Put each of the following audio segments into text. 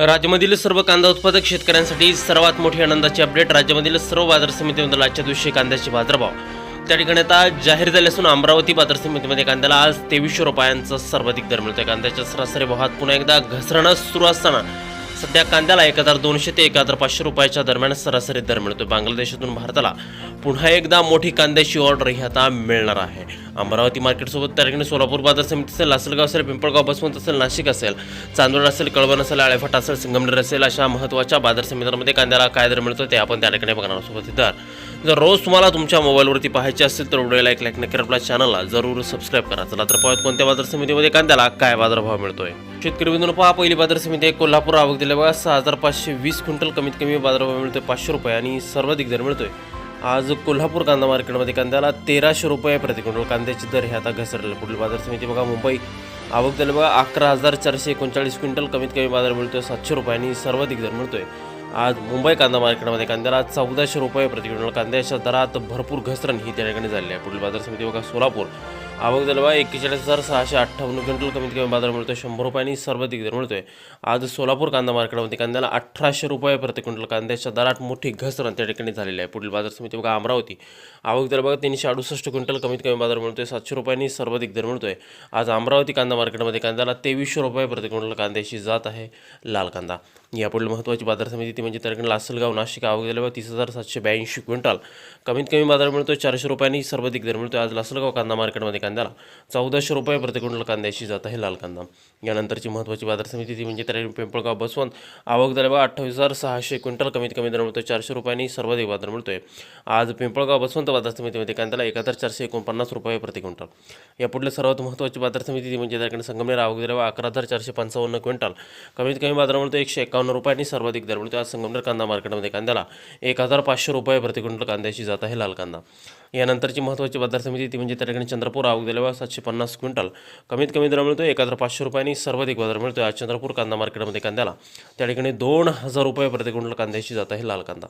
राज्यामधील सर्व कांदा उत्पादक शेतकऱ्यांसाठी सर्वात मोठी आनंदाची अपडेट. राज्यामधील सर्व बाजार समितीमधील आजच्या दिवशी कांद्याचे बाजारभाव त्या ठिकाणी आता जाहीर झाले असून अमरावती बाजार समितीमध्ये कांद्याला आज 2300 रुपयांचा सर्वाधिक दर मिळतोय. कांद्याच्या सरासरी भावात पुन्हा एकदा घसरणं सुरू असताना सध्या कांद्याला 1200 ते 1500 रुपयाच्या दरम्यान सरासरी दर मिळतोय. बांगलादेशातून भारताला पुन्हा एकदा मोठी कांद्याची ऑर्डर ही आता मिळणार आहे. अमरावती मार्केटसोबत त्या ठिकाणी सोलापूर बाजार समिती असेल, लासलगाव असेल, पिंपळगाव, बसवंत असेल, नाशिक असेल, चांदोड असेल, कळवण असेल, आळेफाटा असेल, संगमनेर असेल, अशा महत्त्वाच्या बाजार समित्यांमध्ये कांद्याला काय दर मिळतो ते आपण त्या ठिकाणी बघणार आहोत. दर जर रोज तुम्हाला तुमच्या मोबाईलवरती पाहायचे असेल तर व्हिडिओला एक लाईक नक्की, आपल्या चॅनलला जरूर सबस्क्राईब करा. चला तर पाहूयात कोणत्या बाजार समितीमध्ये कांद्याला काय बाजारभाव मिळतोय. शेतकरी बंधूंनो, पहा पहिली बाजार समिती आहे कोल्हापूर. आवक दिले बघा 6520 क्विंटल. कमीत कमी बाजारभाव मिळतोय 500 रुपये आणि सर्वाधिक दर मिळतोय आज कोल्हापूर कांदा मार्केटमध्ये कांद्याला 1300 रुपये प्रति क्विंटल. कांद्याचे दर हे आता घसरले. पुढील बाजार समिती बघा मुंबई. आवक दिले बघा 11439 क्विंटल. कमीत कमी बाजार मिळतोय 700 रुपये आणि सर्वाधिक दर मिळतोय आज मुंबई कांदा मार्केटमध्ये कांद्याला 1400 रुपये प्रति क्विंटल. कांद्याच्या दरात भरपूर घसरण ही त्या ठिकाणी झाली आहे. पुढील बाजार समिती बघा सोलापूर. आवक दिलं बघा 41,658 क्विंटल. कमीत कमी बाजार मिळतोय 100 रुपये आणि सर्वाधिक दर मिळतोय आज सोलापूर कांदा मार्केटमध्ये कांद्याला 1800 रुपये प्रति क्विंटल. कांद्याच्या दरात मोठी घसरण त्या ठिकाणी झालेली आहे. पुढील बाजार समिती बघा अमरावती. आवक दिलं बघा 368 क्विंटल. कमीत कमी बाजार मिळतोय 700 रुपये आणि सर्वाधिक दर मिळतोय आज अमरावती कांदा मार्केटमध्ये कांद्याला 2300 रुपये प्रति क्विंटल. कांद्याची जात आहे लाल कांदा. यापुढील महत्त्वाची बाजार समिती ती म्हणजे त्या ठिकाणी लासलगाव नाशिक. आवक दिलं बघा 30,782 क्विंटल. कमीत कमी बाजार मिळतोय 400 रुपये आणि सर्वाधिक दर मिळतोय आज लासलगाव कांदा मार्केटमध्ये कांद्याला 1400 रुपये प्रति क्विंटल. कांद्याची जात आहे लाल कांदा. यानंतरची महत्त्वाची बाजार समिती ती म्हणजे त्या पिंपळगाव बसवंत. आवक दिलं बघा 28,600 क्विंटल. कमीत कमी दर मिळतोय 400 रुपये आणि सर्वाधिक बाजार मिळतोय आज पिंपळगाव बसवंत बाजार समितीमध्ये कांद्याला 1449 रुपये प्रति क्विंटल. यापुढले सर्वात महत्त्वाची बाजार समिती ती म्हणजे त्या ठिकाणी संगमनेर. आवक दिलं बघा 11,455 क्विंटल. कमीत कमी बाजार मिळतोय 151 रुपये आणि सर्वाधिक दर मिळतोय आज संगमनेर कांदा मार्केटमध्ये कांद्याला 1500 रुपये प्रति क्विंटल. कांद्याची जात आहे लाल कांदा. यानंतरची महत्त्वाची बाजार समिती ती म्हणजे त्या ठिकाणी चंद्रपूर. आवक दिलं बघा 750 क्विंटल. कमीत कमी दर मिळतोय 1500 रुपये आणि सर्वाधिक बाजार मिळतोय आज चंद्रपूर कांदा मार्केटमध्ये कांद्याला त्या ठिकाणी 2000 रुपये प्रति क्विंटल. कांद्याची जात आहे लाल कांदा.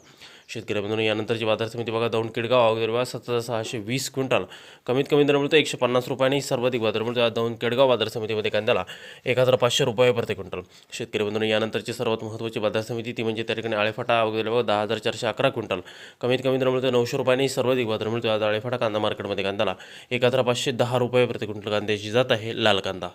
शेतकरी बंधूंनो, यानंतरची बाजार समिती बघा दौंड केडगाव. आवक दिलं बघा 7620 क्विंटल. कमीत कमी दर मिळतोय 150 रुपये आणि सर्वाधिक बाजार मिळतोय आज दौंड केडगाव बाजार समितीमध्ये कांद्याला 1500 रुपये प्रति क्विंटल. शेतकरी बंधूंनो, यानंतरची सर्वात महत्त्वाची बाजार समिती ती म्हणजे त्या ठिकाणी आळेफाटा. आवक दिलं बघा 10,411 क्विंटल. कमीत कमी दर मिळतोय 900 रुपये आणि सर्वाधिक बाजार मिळतोय आज आळेफाटा कांदा मार्केटमध्ये कांद्याला 1510 रुपये प्रति क्विंटल. कांद्याची जात आहे लाल कांदा.